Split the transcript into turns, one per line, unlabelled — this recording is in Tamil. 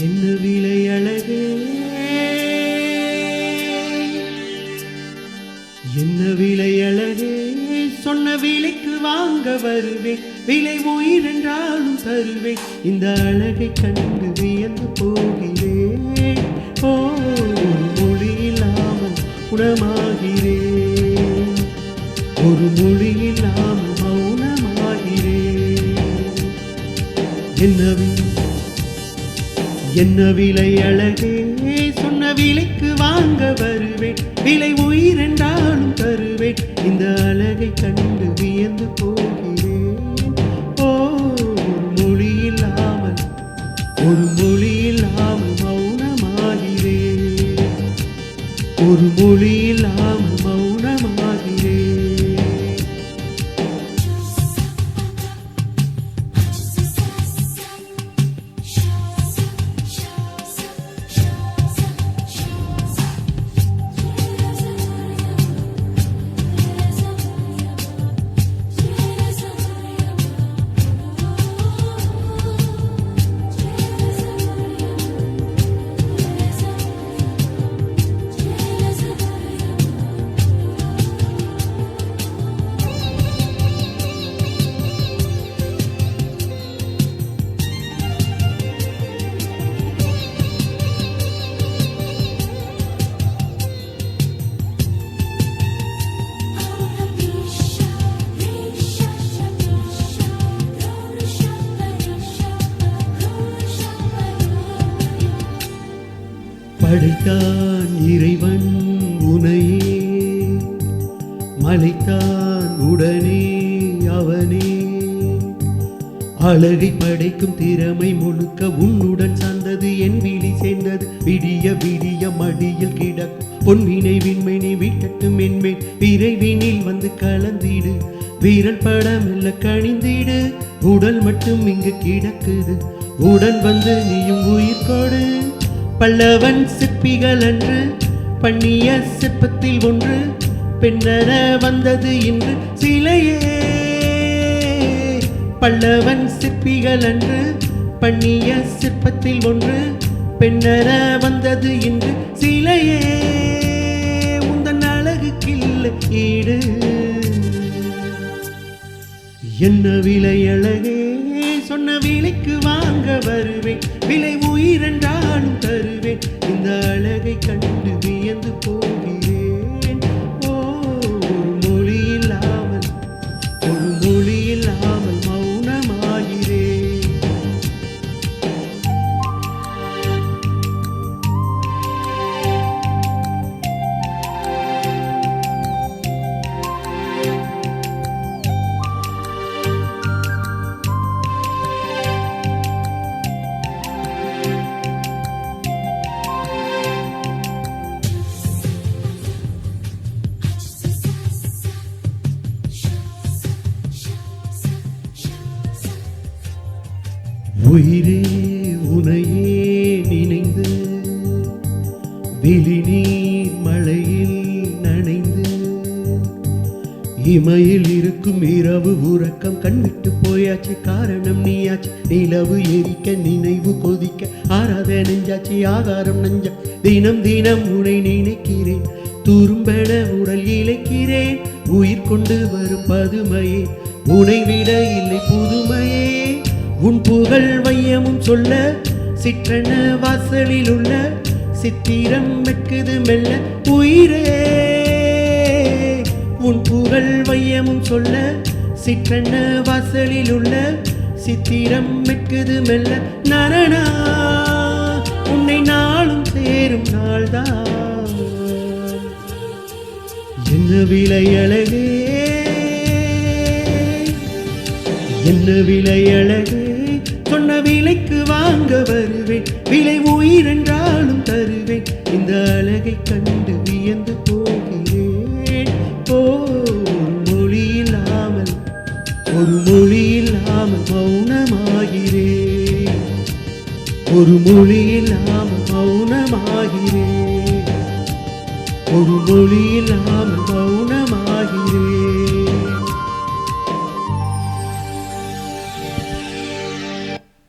என்ன விலை அழகே, என்ன விலை அழகே, சொன்ன விலைக்கு வாங்க வருவேன், விலை உயிர் என்றாலும் தருவேன், இந்த அழகை கண்டு வியந்து போகிறேன். ஓ, மொழி இல்லாமல் குணமாகிறேன், ஒரு மொழி இல்லாமல் மௌனமாகிறேன். என்ன விலை அழகே, சொன்ன விலைக்கு வாங்க வருவேன், விலை உயிர் என்றாலும் தருவேன், இந்த அழகை கண்டு வியந்து போகிறேன். ஓ, மொழி இல்லாமல் மௌனமாகிறேன், ஒரு மொழி இல்லாமல் மௌனமாகிறேன். படைத்தான் இறைவன் உனையே, மலைத்தான் உடனே அவனே, அழகை படைக்கும் திறமை முழுக்க உன்னுடன் சார்ந்தது, என் விழி சேர்ந்தது, விடிய விடிய மடியில் கிடக்கும் பொன்வினை விண்மணி விட்டட்டும் என்பேன், விரைவினில் வந்து கலந்திடு, வீரல் படமெல்ல கணிந்திடு, உடல் மட்டும் இங்கு கிடக்குது, உடன் வந்து நீயும் உயிர் கொடு. பல்லவன் சிற்பிகள் அன்று பண்ணிய சிற்பத்தில் ஒன்று, பெண்ணென வந்தது இன்று சிலையே. பல்லவன் சிற்பிகள் அன்று பண்ணிய சிற்பத்தில் ஒன்று, பெண்ணென வந்தது இன்று சிலையே. உந்தன் அழகுக்கில்லை ஈடு. என்ன விலை அழகே, சொன்ன விலைக்கு வாங்க வருவேன், விலை உயிர் என்றாலும் தருவேன், இந்த அழகை கண்டு வியந்து போகிறேன். ஓ, ஒரு மொழி இல்லாமல் மௌனமாகிறேன். உயிரே உனையே நினைந்து, விழிநீர் மழையில் நனைந்து, இமையில் இருக்கும் இரவு உறக்கம் கண்விட்டு போயாச்சு, காரணம் நீயாச்சு, நிலவு எரிக்க நினைவு கொதிக்க ஆறாத நெஞ்சாச்சு, ஆகாரம் நஞ்சா, தினம் தினம் உனை நினைக்கிறேன், துரும்பென உடல் இழைக்கிறேன், உயிர் கொண்டு வரும் பதுமையே, உனை விட இல்லை புதுமையே, உன் புகழ் வையமும் சொல்ல, சிற்றன வாசலில் உள்ள சித்திரம் மெக்குது மெல்ல உயிரே. உன் புகழ் வையமும் சொல்ல, சிற்றன வாசலில் உள்ள சித்திரம் மெக்குது மெல்ல நரணா, உன்னை நாளும் சேரும் நாள்தான். என்ன விலை அழகே, என்ன விலை அழகே, சொன்ன விலைக்கு வாங்க வருவேன், விலை உயிர் என்றாலும் தருவேன், இந்த அழகை கண்டு வியந்து போகிறேன். ஓ, மொழி இல்லாமல் மௌனமாகிறேன், ஒரு மொழி இல்லாமல் மௌனமாகிறேன், ஒரு மொழி இல்லாமல் மௌனமாகிறேன்.